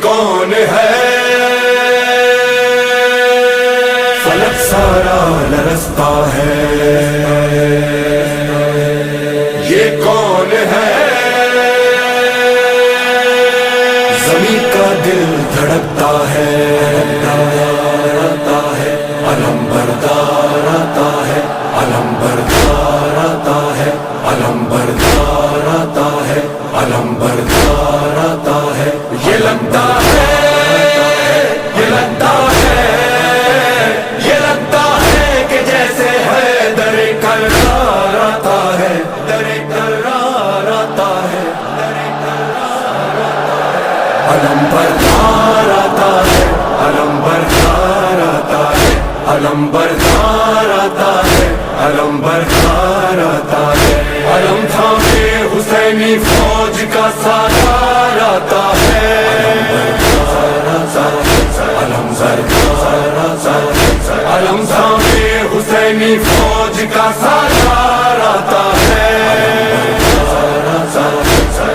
کون ہے فلک سارا لرزتا ہے، یہ کون ہے زمین کا دل دھڑکتا ہے، آتا ہے علم بردار آتا ہے، علم بردار آتا ہے، علم بردار آتا ہے، علم بردار آتا ہے، یہ لگتا ہے، یہ لگتا ہے، یہ لگتا ہے کہ جیسے ہے در کرار آتا ہے، در کرار آتا ہے، در کرار آتا ہے، علم بردار آتا ہے، علم بردار آتا ہے، علم بردار آتا ہے، علم بردار آتا ہے، علم تھامے حسینی فوج کا سالار آتا ہے، علم بردار آتا ہے، علم تھامے حسینی فوج کا سالار آتا ہے،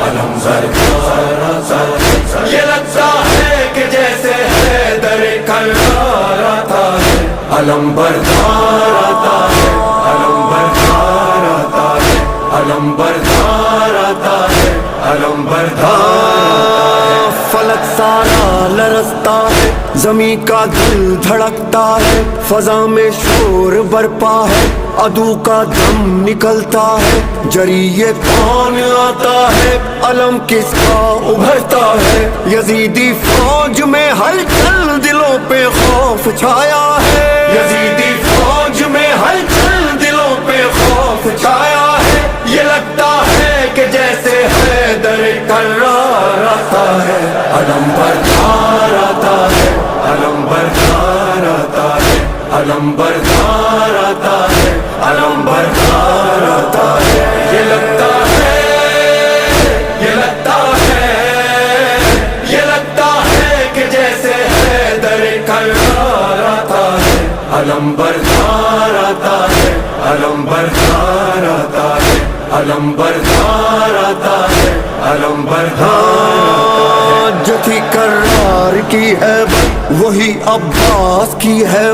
علم بردار آتا ہے، یہ لگتا ہے کہ جیسے ہے در کرار آتا ہے، علم بردار آتا ہے، علم بردار آتا ہے، علم بردار آتا ہے، علم بردار آتا ہے، فلک سارا لرزتا ہے، زمین کا دل دھڑکتا ہے، فضا میں شور برپا ہے، عدو کا دم نکلتا ہے، جری یہ کون آتا ہے، علم کس کا ابھرتا ہے، یزیدی فوج میں ہلچل دلوں پہ خوف چھایا ہے، یزیدی فوج میں ہلچل دلوں پہ خوف چھایا ہے، یہ لگتا ہے کہ جیسے ہے در کرار آتا ہے، علم بردار آتا ہے، علم بردار آتا ہے، علم بردار آتا ہے، علم بردار آتا ہے، یہ لگتا ہے، یہ لگتا ہے، یہ لگتا ہے کہ جیسے ہے در کرار آتا ہے، علم بردار آتا ہے، علم بردار آتا ہے، علم بردار آتا ہے، علم بردار آتا ہے، جو تھی کرار کی ہے وہی عباس کی ہے،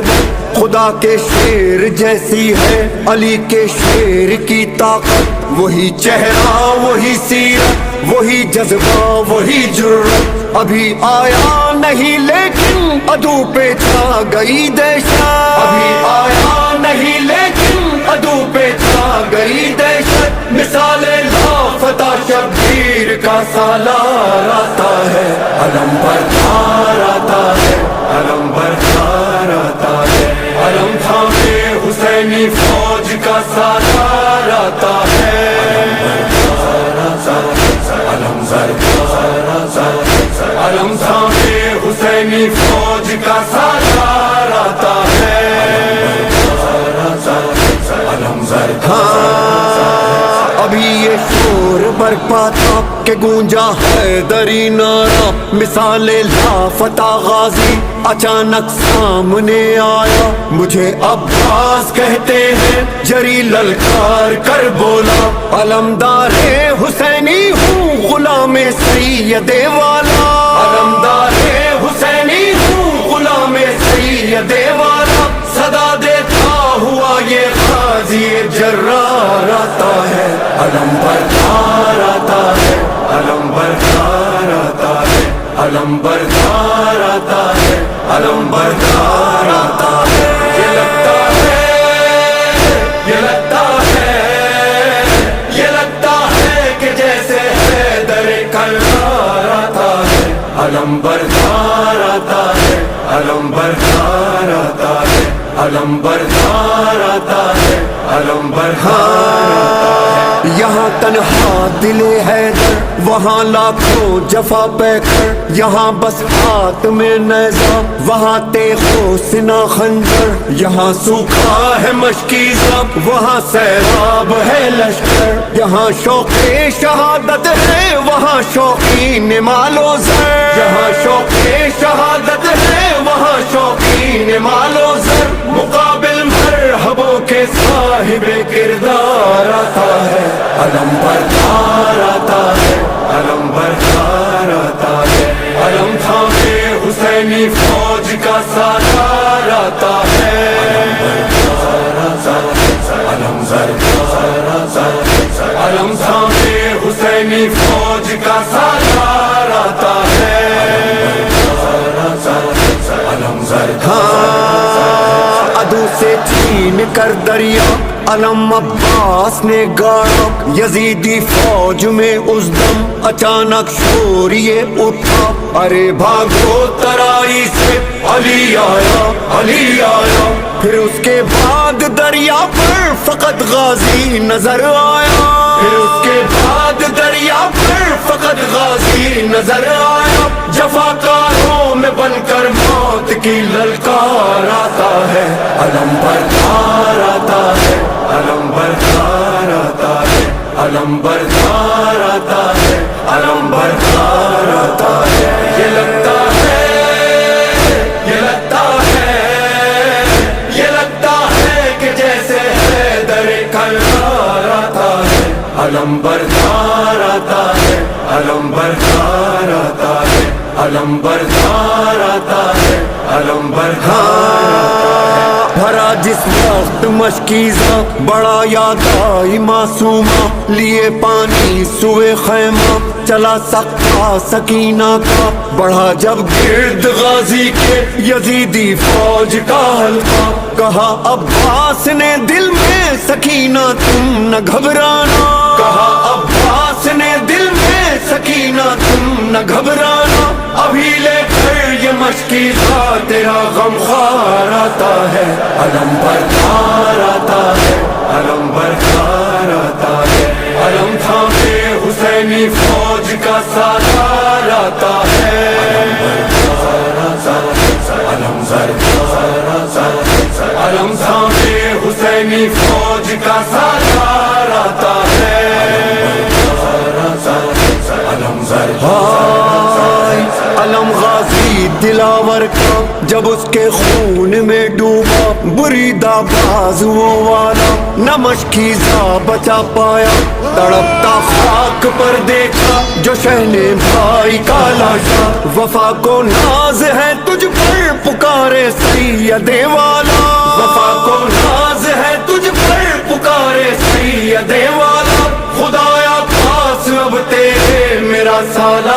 خدا کے شیر جیسی ہے علی کے شیر کی طاقت، وہی چہرہ وہی سیرت وہی جذبہ وہی جرت، ابھی آیا نہیں لیکن عدو پہ چھا گئی دہشت، ابھی آیا نہیں لیکن عدو پہ چھا گئی دہشت، مثال لافتہ شبیر کا سالار آتا ہے، علم بردار آتا ہے، علم بردار آتا ہے، علم تھامے حسینی فوج کا سالار آتا ہے، علم بردار آتا ہے، علم تھامے حسینی فوج کا سالار آتا ہے، علم ابھی یہ شور برپا تھا کہ گونجا حیدری نعرہ، مثال لافتہ غازی اچانک سامنے آیا، مجھے عباس کہتے ہیں جری للکار کر بولا، علمدار حسینی ہوں غلام سید والا، علمدار حسینی ہوں غلام سید والا، صدا دیتا ہوا یہ غازی جرار آتا ہے، علم بردار آتا ہے، علم بردار آتا ہے، علم بردار آتا ہے، علم بردار آتا ہے، یہ لگتا ہے، یہ لگتا ہے، یہ لگتا ہے کہ جیسے ہے در کرار آتا ہے، علم بردار آتا ہے، علم بردار آتا ہے، علم بردار آتا ہے، علم بردار آتا ہے، یہاں تنہا دل حیدر وہاں لاکھوں جفا پیکر، یہاں بس ہاتھ میں نیزہ وہاں تیغ و سنا خنجر، یہاں سوکھا ہے مشکی زب وہاں سیراب ہے لشکر، یہاں شوق شہادت ہے وہاں شوقین مال و زر، یہاں شوق شہادت ہے وہاں شوقین مال و زر، مقابل مرحبوں کے صاحب کردار آتا ہے، علم بردار آتا ہے، علم بردار آتا ہے، علم تھام حسینی فوج کا سالار آتا ہے علم بردار آتا ہے علم سامنے حسینی فوج کا سالار آتا ہے علم عدو سے چھین کر دریا علم عباس نے گاڑا یزیدی فوج میں اس دم اچانک شور یہ اٹھا ارے بھاگو ترائی سے علی آیا پھر اس کے بعد دریا پر فقط غازی نظر آیا پھر اس کے بعد دریا پر فقط غازی نظر آیا جفاکاروں میں بن کر موت کی للکار آتا ہے علم بردار آتا ہے علم بردار آتا ہے علم بردار آتا ہے علم بردار آتا ہے یہ لگتا ہے یہ لگتا ہے یہ لگتا ہے کہ جیسے حیدر کرار آتا ہے علم بردار آتا ہے علم بردار آتا ہے علم بردار آتا ہے علم بردار آتا ہے بھرا جس وقت مشکیزہ بڑا یاد آئی معصومہ لیے پانی سوئے خیمہ چلا سقا سکینہ کا بڑھا جب گرد غازی کے یزیدی فوج کا حلقہ کہا عباس نے دل میں سکینہ تم نہ گھبرانا کہا عباس نے دل میں سکینہ تم نہ گھبرانا ابھی لے کر یہ مشکیزہ تیرا غمخوار آتا ہے علم بردار آتا ہے علم بردار آتا ہے علم تھامے حسینی فوج کا سالار آتا ہے علم بردار آتا ہے علم تھامے حسینی فوج کا سالار آتا ہے علم علم غازی دلاور کا جب اس کے خون میں ڈوبا بریدہ بازو والا نہ مشکیزہ بچا پایا تڑپتا خاک پر دیکھا جو شہنے بھائی کا لاشا وفا کو ناز ہے تجھ پر پکارے سید والا وفا کو ناز ہے تجھ پر پکارے سید والا خدایا پاس اب تیرے میرا سالہ